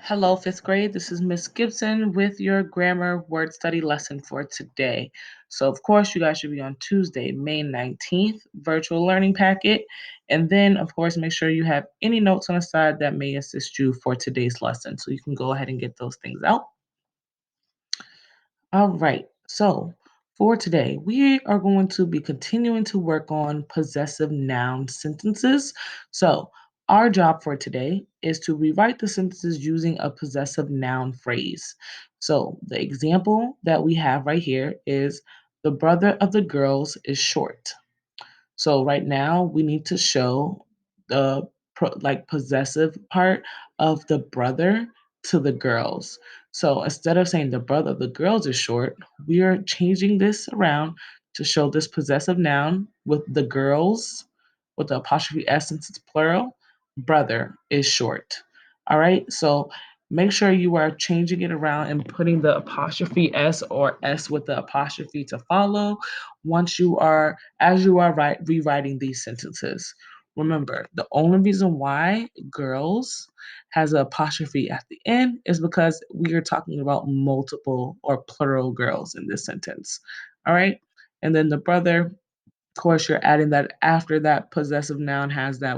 Hello, fifth grade. This is Miss Gibson with your grammar word study lesson for today. So, of course, you guys should be on Tuesday, May 19th, virtual learning packet. And then, of course, make sure you have any notes on the side that may assist you for today's lesson. So, you can go ahead and get those things out. All right. So for today, we are going to be continuing to work on possessive noun sentences. So our job for today is to rewrite the sentences using a possessive noun phrase. So the example that we have right here is the brother of the girls is short. So right now we need to show the possessive part of the brother to the girls. So instead of saying the brother of the girls is short, we are changing this around to show this possessive noun with the girls with the apostrophe s since it's plural. Brother is short. All right. So make sure you are changing it around and putting the apostrophe s or s with the apostrophe to follow once you are as you are rewriting these sentences. Remember, the only reason why girls has an apostrophe at the end is because we are talking about multiple or plural girls in this sentence. All right. And then the brother, of course, you're adding that after that possessive noun has that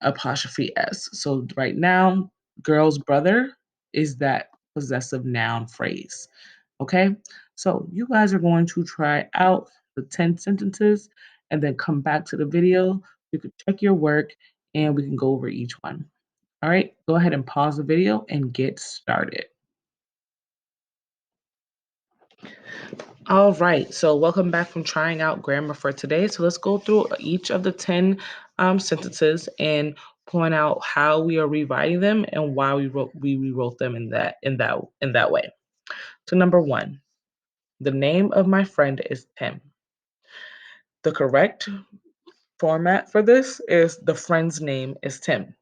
apostrophe s. So right now, girl's brother is that possessive noun phrase. Okay, so you guys are going to try out the 10 sentences and then come back to the video. You can check your work and we can go over each one. All right, go ahead and pause the video and get started. All right, so welcome back from trying out grammar for today. So let's go through each of the 10 sentences and point out how we are rewriting them and why we rewrote them in that way. So number one, the name of my friend is Tim. The correct format for this is the friend's name is Tim.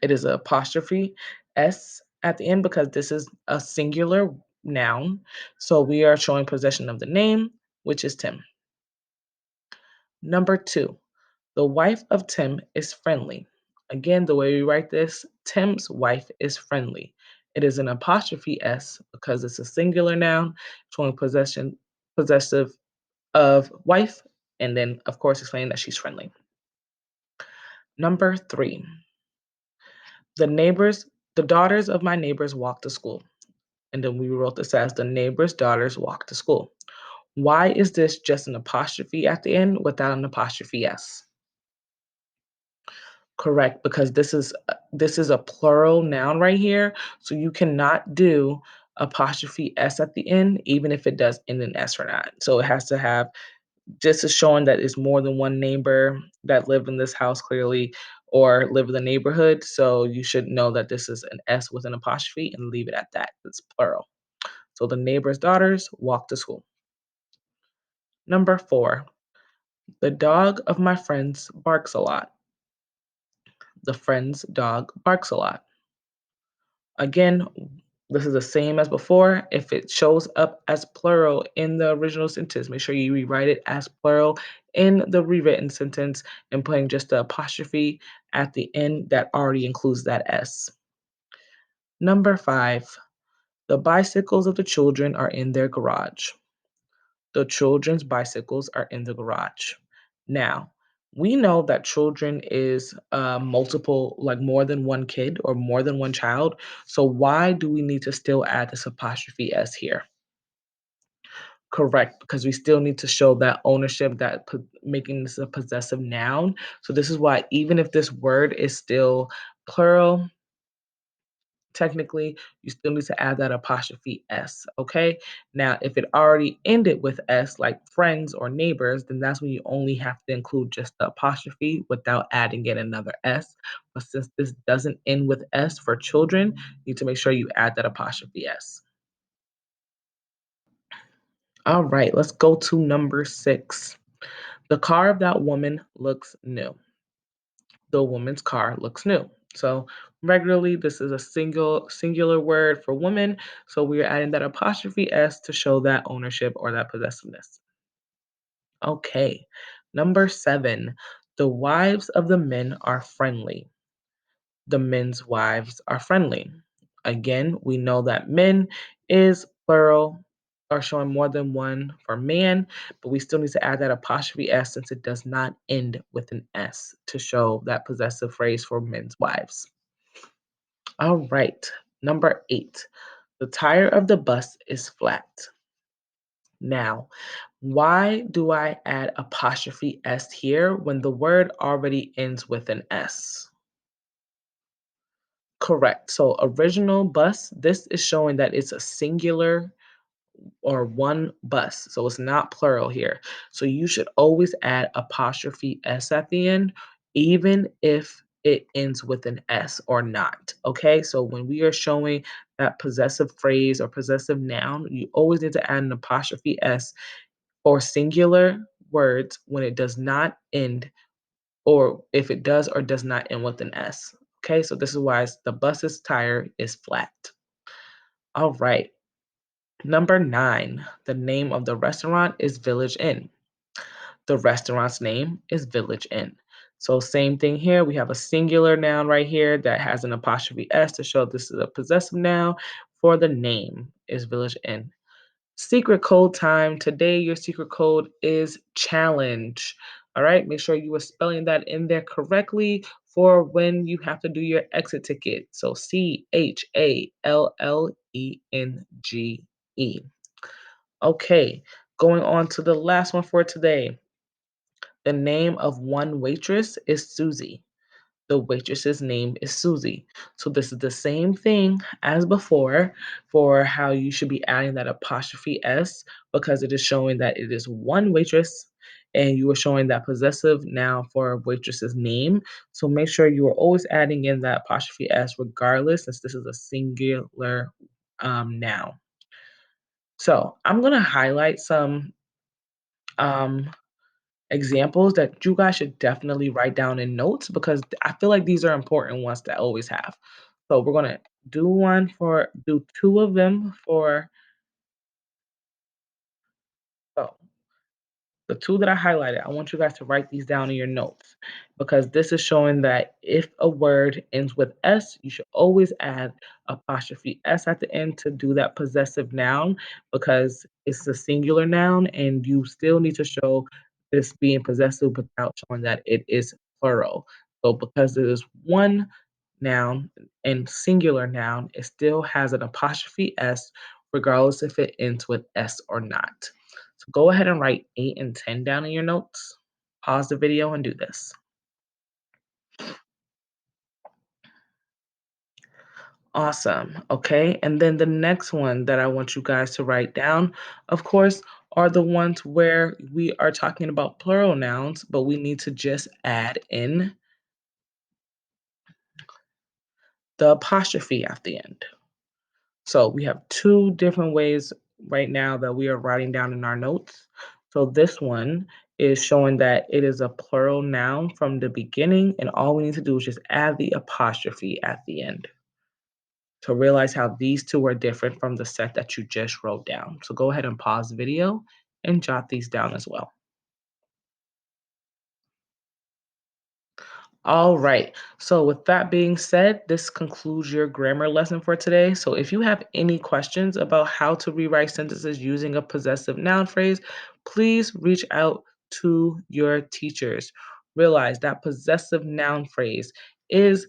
It is a apostrophe S at the end because this is a singular noun. So we are showing possession of the name, which is Tim. Number two, the wife of Tim is friendly. Again, the way we write this, Tim's wife is friendly. It is an apostrophe S because it's a singular noun showing possessive of wife, and then, of course, explaining that she's friendly. Number three, the neighbors, the daughters of my neighbors walk to school. And then we wrote this as the neighbors' daughters walk to school. Why is this just an apostrophe at the end without an apostrophe S? Correct, because this is a plural noun right here, so you cannot do apostrophe S at the end, even if it does end in S or not. So it has to have just as showing that it's more than one neighbor that live in this house clearly or live in the neighborhood. So you should know that this is an S with an apostrophe and leave it at that. It's plural. So the neighbor's daughters walk to school. Number four, the dog of my friends barks a lot. The friend's dog barks a lot. Again, this is the same as before. If it shows up as plural in the original sentence, make sure you rewrite it as plural in the rewritten sentence and putting just the apostrophe at the end that already includes that S. Number five, the bicycles of the children are in their garage. The children's bicycles are in the garage. Now, we know that children is multiple, like more than one kid or more than one child. So why do we need to still add this apostrophe S here? Correct, because we still need to show that ownership, that making this a possessive noun. So this is why even if this word is still plural, technically, you still need to add that apostrophe S, okay? Now, if it already ended with S, like friends or neighbors, then that's when you only have to include just the apostrophe without adding yet another S. But since this doesn't end with S for children, you need to make sure you add that apostrophe S. All right, let's go to number six. The car of that woman looks new. The woman's car looks new. So regularly, this is a singular word for woman. So we are adding that apostrophe S to show that ownership or that possessiveness. Okay. Number seven, the wives of the men are friendly. the men's wives are friendly. Again, we know that men is plural or showing more than one for man, but we still need to add that apostrophe S since it does not end with an S to show that possessive phrase for men's wives. All right, number 8. The tire of the bus is flat. Now, why do I add apostrophe S here when the word already ends with an S? Correct. So original bus, this is showing that it's a singular or one bus. So it's not plural here. So you should always add apostrophe S at the end, even if it ends with an S or not. Okay. So when we are showing that possessive phrase or possessive noun, you always need to add an apostrophe S or singular words when it does not end, or if it does or does not end with an S. Okay, so this is why the bus's tire is flat. All right. Number 9, the name of the restaurant is Village Inn. The restaurant's name is Village Inn. So same thing here. We have a singular noun right here that has an apostrophe S to show this is a possessive noun. For the name is Village Inn. Secret code time. Today, your secret code is challenge. All right. Make sure you are spelling that in there correctly for when you have to do your exit ticket. So CHALLENGE. Okay. Going on to the last one for today. The name of one waitress is Susie. The waitress's name is Susie. So this is the same thing as before for how you should be adding that apostrophe S because it is showing that it is one waitress and you are showing that possessive noun for waitress's name. So make sure you are always adding in that apostrophe S regardless since this is a singular noun. So I'm going to highlight some um, examples that you guys should definitely write down in notes because I feel like these are important ones to always have. So we're gonna do two of them for so the two that I highlighted. I want you guys to write these down in your notes because this is showing that if a word ends with S, you should always add apostrophe S at the end to do that possessive noun because it's a singular noun and you still need to show this being possessive without showing that it is plural. So because it is one noun and singular noun, it still has an apostrophe S regardless if it ends with S or not. So go ahead and write 8 and 10 down in your notes. Pause the video and do this. Awesome. Okay. And then the next one that I want you guys to write down, of course, are the ones where we are talking about plural nouns, but we need to just add in the apostrophe at the end. So we have two different ways right now that we are writing down in our notes. So this one is showing that it is a plural noun from the beginning, and all we need to do is just add the apostrophe at the end to realize how these two are different from the set that you just wrote down. So go ahead and pause the video and jot these down as well. All right. So, with that being said, this concludes your grammar lesson for today. So, if you have any questions about how to rewrite sentences using a possessive noun phrase, please reach out to your teachers. Realize that possessive noun phrase is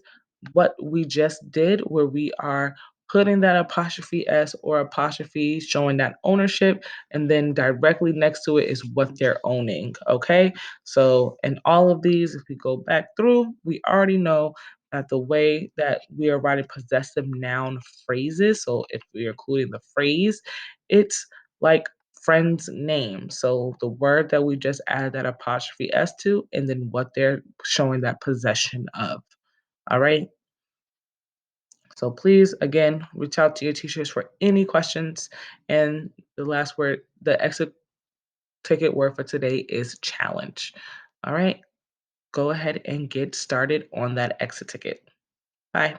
what we just did, where we are putting that apostrophe S or apostrophe showing that ownership, and then directly next to it is what they're owning. Okay. So, in all of these, if we go back through, we already know that the way that we are writing possessive noun phrases, so if we are including the phrase, it's like friend's name. So the word that we just added that apostrophe S to, and then what they're showing that possession of. All right. So please, again, reach out to your teachers for any questions. And the last word, the exit ticket word for today is challenge. All right. Go ahead and get started on that exit ticket. Bye.